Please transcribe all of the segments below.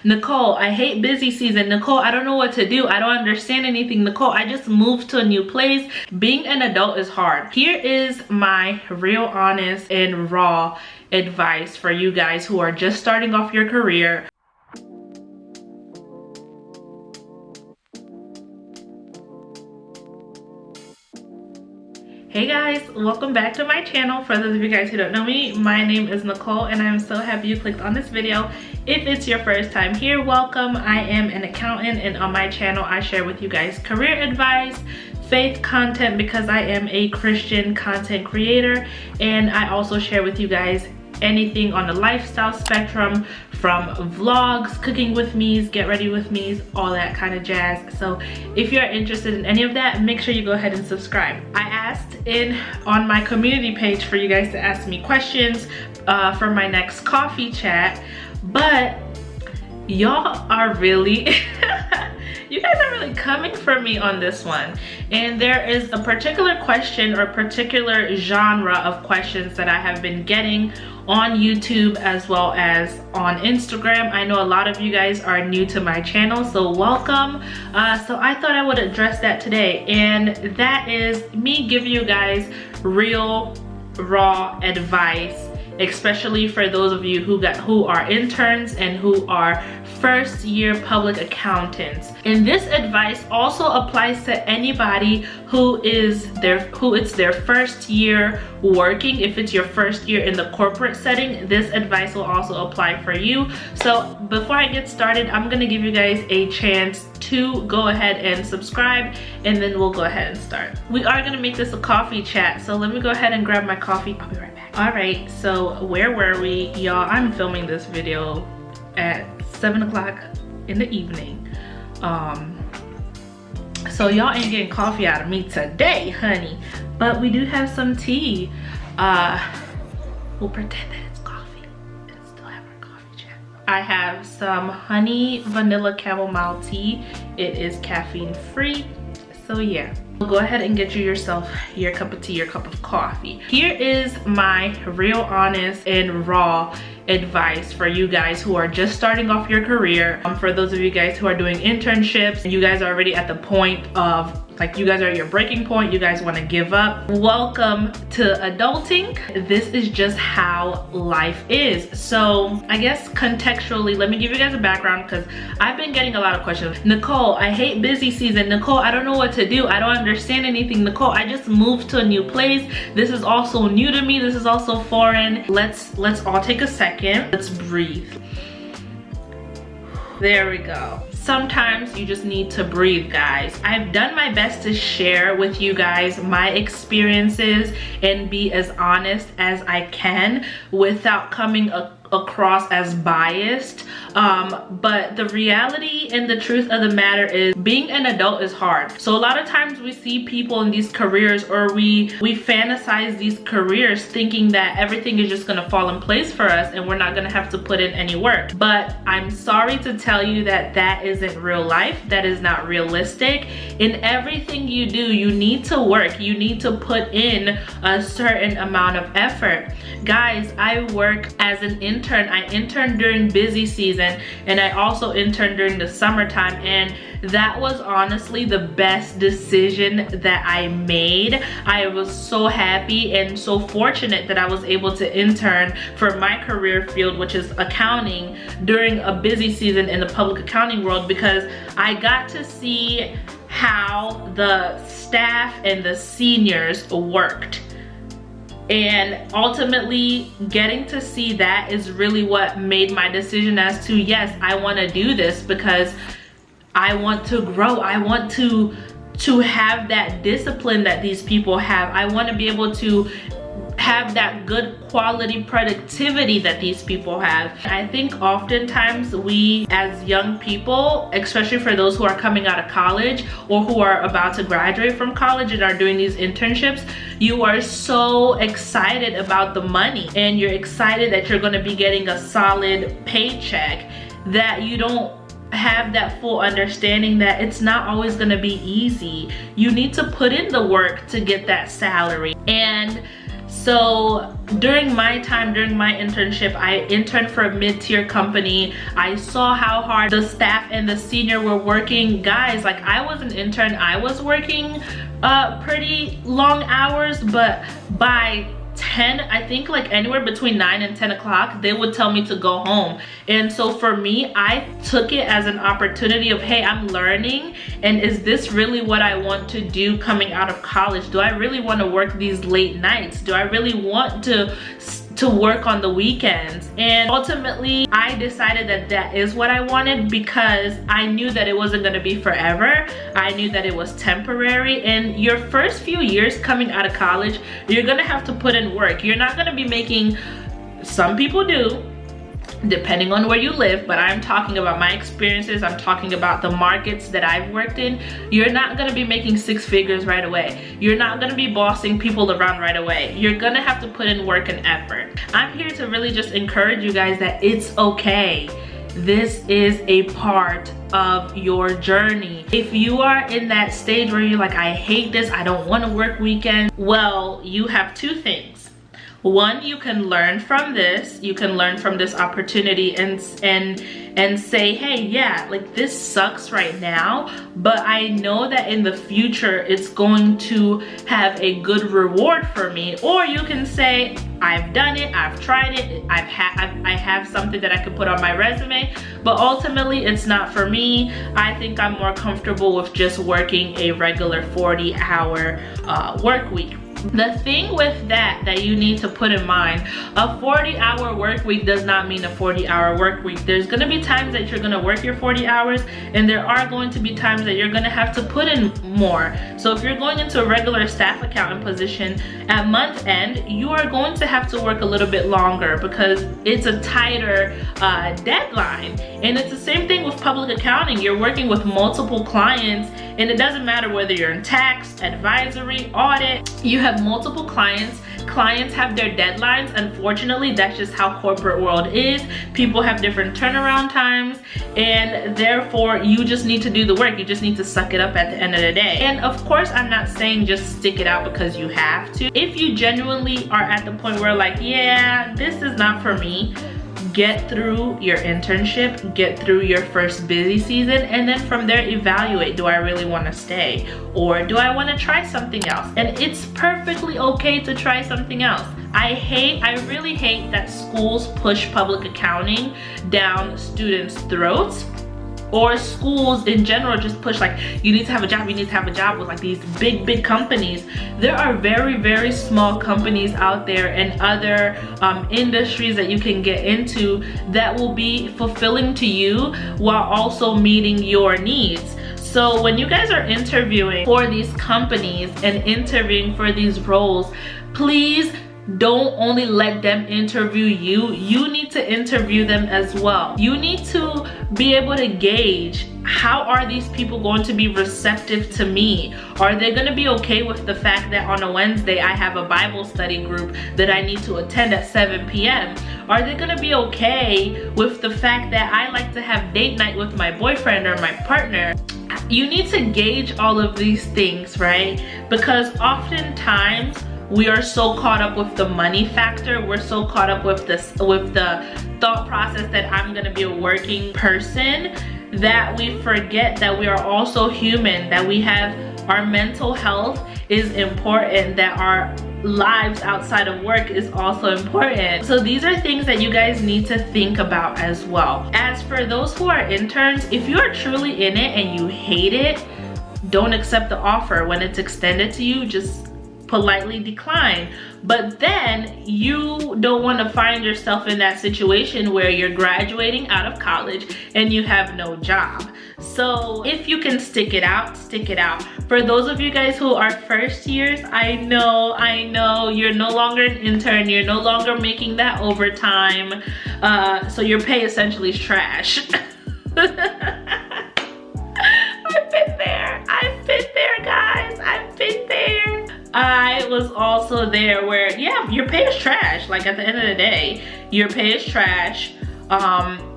Nicole, I hate busy season. Nicole, I don't know what to do. I don't understand anything. Nicole, I just moved to a new place. Being an adult is hard. Here is my real, honest, and raw advice for you guys who are just starting off your career. Hey guys, welcome back to my channel. For those of you guys who don't know me, my name is Nicole and I'm so happy you clicked on this video. If it's your first time here, welcome. I am an accountant and on my channel I share with you guys career advice, faith content because I am a Christian content creator, and I also share with you guys anything on the lifestyle spectrum, from vlogs, cooking with me's, get ready with me's, all that kind of jazz. So if you're interested in any of that, make sure you go ahead and subscribe. I asked on my community page for you guys to ask me questions for my next coffee chat, but y'all are really you guys are really coming for me on this one, and there is a particular question or particular genre of questions that I have been getting on YouTube as well as on Instagram. I know a lot of you guys are new to my channel, so welcome. So I thought I would address that today, and that is me giving you guys real raw advice, especially for those of you who are interns and who are first year public accountants. And this advice also applies to anybody who it's their first year working. If it's your first year in the corporate setting, this advice will also apply for you. So before I get started, I'm gonna give you guys a chance to go ahead and subscribe, and then we'll go ahead and start. We are gonna make this a coffee chat, so let me go ahead and grab my coffee. I'll be right back. All right, so where were we? Y'all, I'm filming this video at 7 o'clock in the evening. So y'all ain't getting coffee out of me today, honey, but we do have some tea. We'll pretend that it's coffee and still have our coffee chat. I have some honey vanilla chamomile tea. It is caffeine free, so yeah. Go ahead and get yourself your cup of tea, your cup of coffee. Here is my real, honest, and raw advice for you guys who are just starting off your career. For those of you guys who are doing internships and you guys are already at the point of, like, you guys are at your breaking point, you guys want to give up, welcome to adulting. This is just how life is. So I guess contextually, let me give you guys a background, because I've been getting a lot of questions. Nicole, I hate busy season. Nicole, I don't know what to do. I don't understand anything. Nicole, I just moved to a new place. This is also new to me. This is also foreign. Let's all take a second. Let's breathe. There we go. Sometimes you just need to breathe, guys. I've done my best to share with you guys my experiences and be as honest as I can without coming across as biased, but the reality and the truth of the matter is being an adult is hard. So a lot of times we see people in these careers, or we fantasize these careers thinking that everything is just gonna fall in place for us and we're not gonna have to put in any work. But I'm sorry to tell you that that isn't real life. That is not realistic. In everything you do, you need to work. You need to put in a certain amount of effort. Guys, I work as an intern. I interned during busy season, and I also interned during the summertime, and that was honestly the best decision that I made. I was so happy and so fortunate that I was able to intern for my career field, which is accounting, during a busy season in the public accounting world, because I got to see how the staff and the seniors worked. And ultimately, getting to see that is really what made my decision as to, yes, I want to do this because I want to grow. I want to have that discipline that these people have. I want to be able to have that good quality productivity that these people have. I think oftentimes we as young people, especially for those who are coming out of college or who are about to graduate from college and are doing these internships, you are so excited about the money and you're excited that you're going to be getting a solid paycheck that you don't have that full understanding that it's not always going to be easy. You need to put in the work to get that salary. And So during my internship, I interned for a mid-tier company. I saw how hard the staff and the senior were working. Guys, like, I was an intern, I was working pretty long hours, but by 10, I think, like anywhere between 9 and 10 o'clock, they would tell me to go home. And so for me, I took it as an opportunity of, hey, I'm learning, and is this really what I want to do coming out of college? Do I really want to work these late nights? Do I really want to work on the weekends? And ultimately, I decided that that is what I wanted, because I knew that it wasn't going to be forever. I knew that it was temporary, and your first few years coming out of college, you're going to have to put in work. You're not going to be making, some people do, depending on where you live, but I'm talking about my experiences. I'm talking about the markets that I've worked in. You're not gonna be making 6 figures right away. You're not gonna be bossing people around right away. You're gonna have to put in work and effort. I'm here to really just encourage you guys that it's okay. This is a part of your journey. If you are in that stage where you're like, I hate this, I don't wanna work weekends, well, you have 2 things. One, you can learn from this. You can learn from this opportunity and say, hey, yeah, like, this sucks right now, but I know that in the future it's going to have a good reward for me. Or you can say, I've done it, I've tried it, I have something that I could put on my resume, but ultimately it's not for me. I think I'm more comfortable with just working a regular 40-hour work week. The thing with that you need to put in mind, a 40-hour work week does not mean a 40-hour work week. There's gonna be times that you're gonna work your 40 hours, and there are going to be times that you're gonna have to put in more. So if you're going into a regular staff accountant position, at month end, you are going to have to work a little bit longer because it's a tighter deadline. And it's the same thing with public accounting. You're working with multiple clients, and it doesn't matter whether you're in tax, advisory, audit, you have multiple clients. Clients have their deadlines. Unfortunately, that's just how corporate world is. People have different turnaround times, and therefore you just need to do the work. You just need to suck it up at the end of the day. And of course, I'm not saying just stick it out because you have to. If you genuinely are at the point where, like, yeah, this is not for me, get through your internship, get through your first busy season, and then from there evaluate, do I really want to stay, or do I want to try something else? And it's perfectly okay to try something else. I really hate that schools push public accounting down students' throats, or schools in general just push, like, you need to have a job, you need to have a job, with like these big companies. There are very small companies out there and other industries that you can get into that will be fulfilling to you while also meeting your needs. So when you guys are interviewing for these companies and interviewing for these roles, please don't only let them interview you. You need to interview them as well. You need to be able to gauge, how are these people going to be receptive to me? Are they going to be okay with the fact that on a Wednesday I have a Bible study group that I need to attend at 7 p.m.? Are they going to be okay with the fact that I like to have date night with my boyfriend or my partner? You need to gauge all of these things, right? Because oftentimes we are so caught up with the money factor. We're so caught up with the thought process that I'm gonna be a working person, that we forget that we are also human, that we have our mental health is important, that our lives outside of work is also important. So these are things that you guys need to think about as well. As for those who are interns, if you are truly in it and you hate it, don't accept the offer. When it's extended to you, just politely decline. But then you don't want to find yourself in that situation where you're graduating out of college and you have no job. So if you can stick it out, stick it out. For those of you guys who are first years, I know you're no longer an intern, you're no longer making that overtime, so your pay essentially is trash. I've been there guys, I've been there. I was also there where, yeah, your pay is trash. Like, at the end of the day, your pay is trash.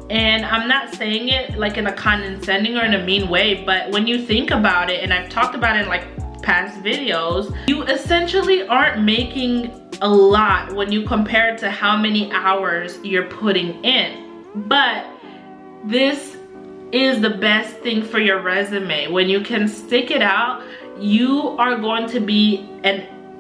And I'm not saying it like in a condescending or in a mean way, but when you think about it, and I've talked about it in like past videos, you essentially aren't making a lot when you compare it to how many hours you're putting in. But this is the best thing for your resume. When you can stick it out, you are going to be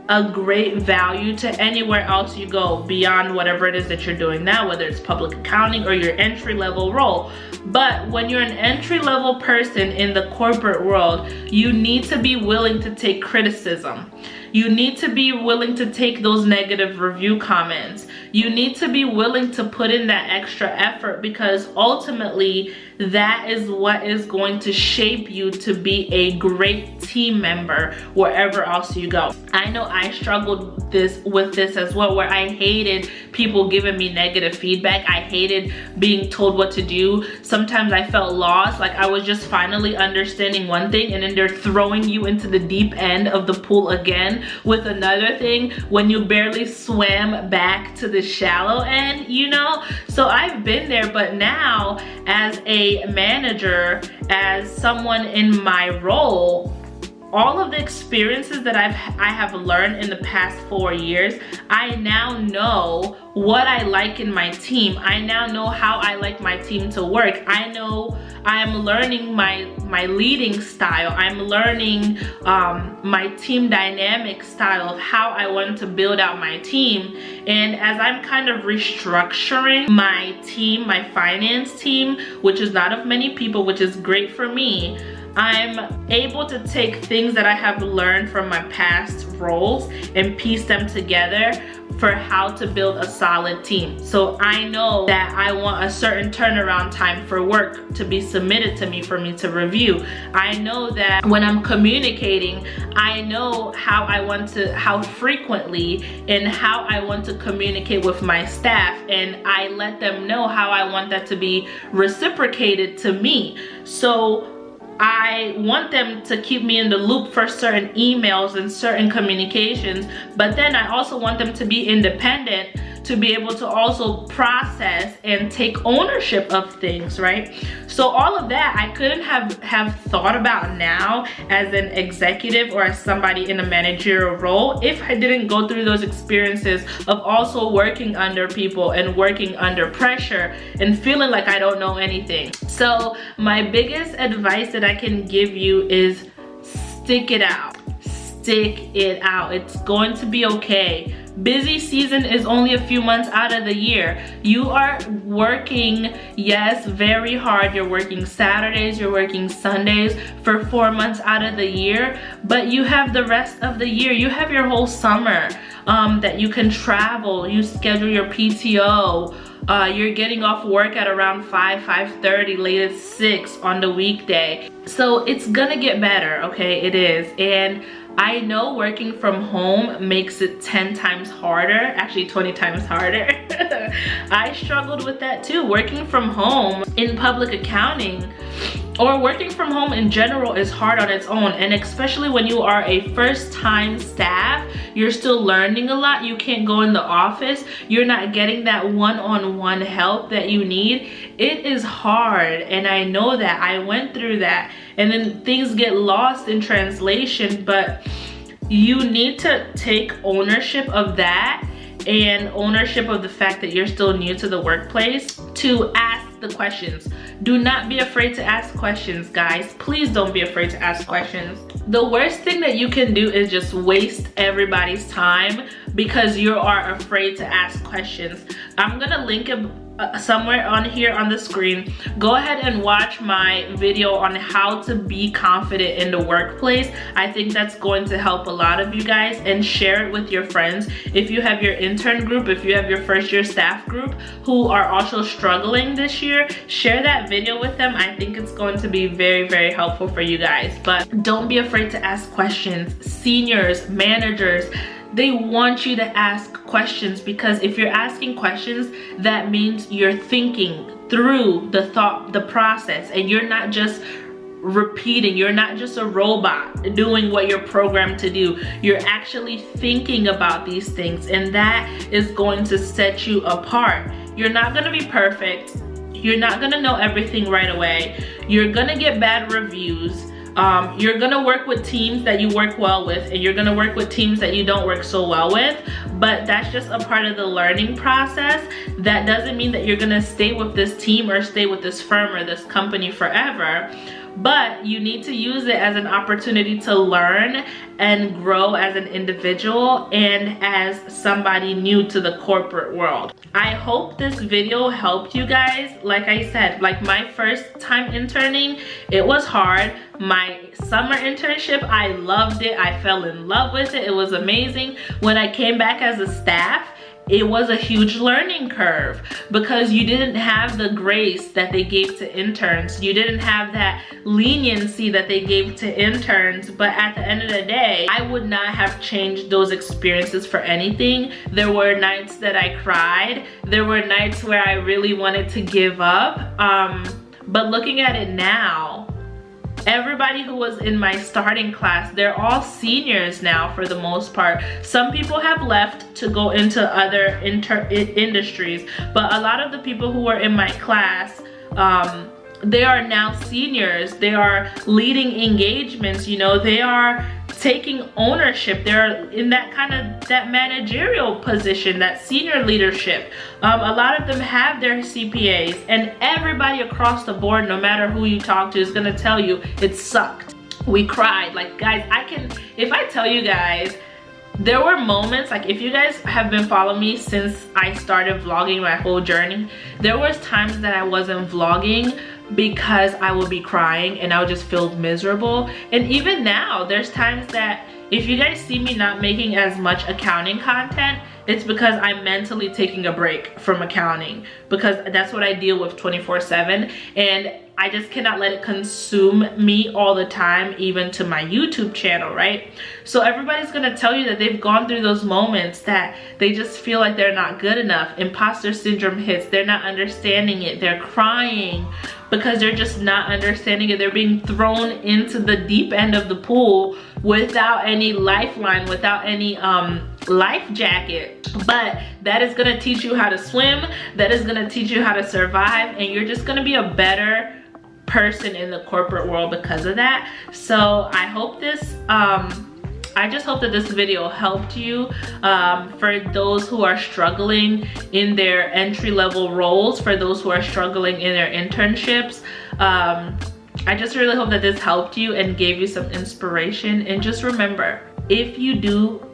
a great value to anywhere else you go beyond whatever it is that you're doing now, whether it's public accounting or your entry-level role. But when you're an entry-level person in the corporate world, you need to be willing to take criticism. You need to be willing to take those negative review comments. You need to be willing to put in that extra effort, because ultimately that is what is going to shape you to be a great team member wherever else you go. I know I struggled with this as well, where I hated people giving me negative feedback. I hated being told what to do. Sometimes I felt lost, like I was just finally understanding one thing and then they're throwing you into the deep end of the pool again with another thing when you barely swam back to the shallow end, you know? So I've been there, but now as a manager, as someone in my role, all of the experiences that I have learned in the past 4 years, I now know what I like in my team. I now know how I like my team to work. I know I am learning my leading style. I'm learning my team dynamic style of how I want to build out my team. And as I'm kind of restructuring my team, my finance team, which is not of many people, which is great for me, I'm able to take things that I have learned from my past roles and piece them together for how to build a solid team. So I know that I want a certain turnaround time for work to be submitted to me for me to review. I know that when I'm communicating, I know how frequently and how I want to communicate with my staff, and I let them know how I want that to be reciprocated to me. So I want them to keep me in the loop for certain emails and certain communications, but then I also want them to be independent, to be able to also process and take ownership of things, right? So all of that I couldn't have thought about now as an executive or as somebody in a managerial role if I didn't go through those experiences of also working under people and working under pressure and feeling like I don't know anything. So my biggest advice that I can give you is stick it out. Stick it out. It's going to be okay. Busy season is only a few months out of the year. You are working, yes, very hard. You're working Saturdays, you're working Sundays for 4 months out of the year, but you have the rest of the year. You have your whole summer that you can travel. You schedule your PTO. You're getting off work at around 5:30, latest 6 on the weekday. So it's gonna get better, okay? It is. And I know working from home makes it 10 times harder, actually 20 times harder. I struggled with that too. Working from home in public accounting, or working from home in general, is hard on its own, and especially when you are a first-time staff, you're still learning a lot. You can't go in the office. You're not getting that one-on-one help that you need. It is hard, and I know that. I went through that, and then things get lost in translation, but you need to take ownership of that and ownership of the fact that you're still new to the workplace to ask the questions. Do not be afraid to ask questions, guys. Please don't be afraid to ask questions. The worst thing that you can do is just waste everybody's time because you are afraid to ask questions. I'm gonna link somewhere on here on the screen. Go ahead and watch my video on how to be confident in the workplace. I think that's going to help a lot of you guys, and share it with your friends. If you have your intern group, if you have your first year staff group who are also struggling this year, share that video with them. I think it's going to be very, very helpful for you guys. But don't be afraid to ask questions. Seniors, managers, they want you to ask questions, because if you're asking questions, that means you're thinking through the process, and you're not just repeating. You're not just a robot doing what you're programmed to do. You're actually thinking about these things, and that is going to set you apart. You're not gonna be perfect. You're not gonna know everything right away. You're gonna get bad reviews. You're gonna work with teams that you work well with, and you're gonna work with teams that you don't work so well with, but that's just a part of the learning process. That doesn't mean that you're gonna stay with this team or stay with this firm or this company forever, but you need to use it as an opportunity to learn and grow as an individual and as somebody new to the corporate world. I hope this video helped you guys. Like I said, like my first time interning, it was hard. My summer internship, I loved it. I fell in love with it. It was amazing. When I came back as a staff, it was a huge learning curve because you didn't have the grace that they gave to interns. You didn't have that leniency that they gave to interns. But at the end of the day, I would not have changed those experiences for anything. There were nights that I cried. There were nights where I really wanted to give up. But looking at it now, everybody who was in my starting class, they're all seniors now for the most part. Some people have left to go into other industries, but a lot of the people who were in my class, they are now seniors. They are leading engagements, you know, they are taking ownership. They're in that kind of that managerial position, that senior leadership. A lot of them have their CPAs, and everybody across the board, no matter who you talk to, is gonna tell you it sucked. We cried. Like, guys, if I tell you guys, there were moments, like if you guys have been following me since I started vlogging my whole journey, there was times that I wasn't vlogging because I would be crying and I would just feel miserable. And even now, there's times that if you guys see me not making as much accounting content, it's because I'm mentally taking a break from accounting, because that's what I deal with 24/7, and I just cannot let it consume me all the time, even to my YouTube channel, right? So everybody's gonna tell you that they've gone through those moments that they just feel like they're not good enough. Imposter syndrome hits, they're not understanding it, they're crying because they're just not understanding it. They're being thrown into the deep end of the pool without any lifeline, without any life jacket. But that is gonna teach you how to swim, that is gonna teach you how to survive, and you're just gonna be a better person in the corporate world because of that. So I hope this I just hope that this video helped you. For those who are struggling in their entry-level roles, for those who are struggling in their internships, I just really hope that this helped you and gave you some inspiration. And just remember, if you do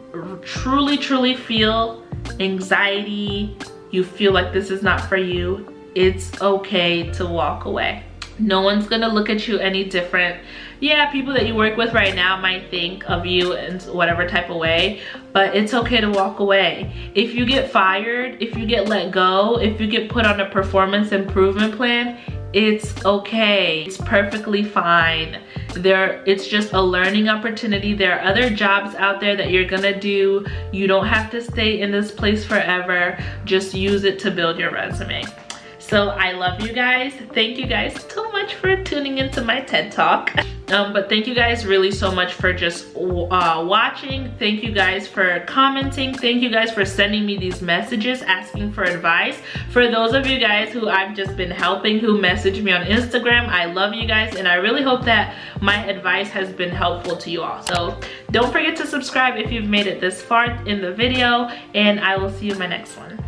truly feel anxiety, you feel like this is not for you, it's okay to walk away. No one's gonna look at you any different. Yeah, people that you work with right now might think of you in whatever type of way, but it's okay to walk away. If you get fired, if you get let go, if you get put on a performance improvement plan, it's okay. It's perfectly fine. It's just a learning opportunity. There are other jobs out there that you're gonna do. You don't have to stay in this place forever. Just use it to build your resume. So I love you guys. Thank you guys so much for tuning into my TED Talk. But thank you guys really so much for just watching. Thank you guys for commenting. Thank you guys for sending me these messages, asking for advice. For those of you guys who I've just been helping, who message me on Instagram, I love you guys, and I really hope that my advice has been helpful to you all. So don't forget to subscribe if you've made it this far in the video, and I will see you in my next one.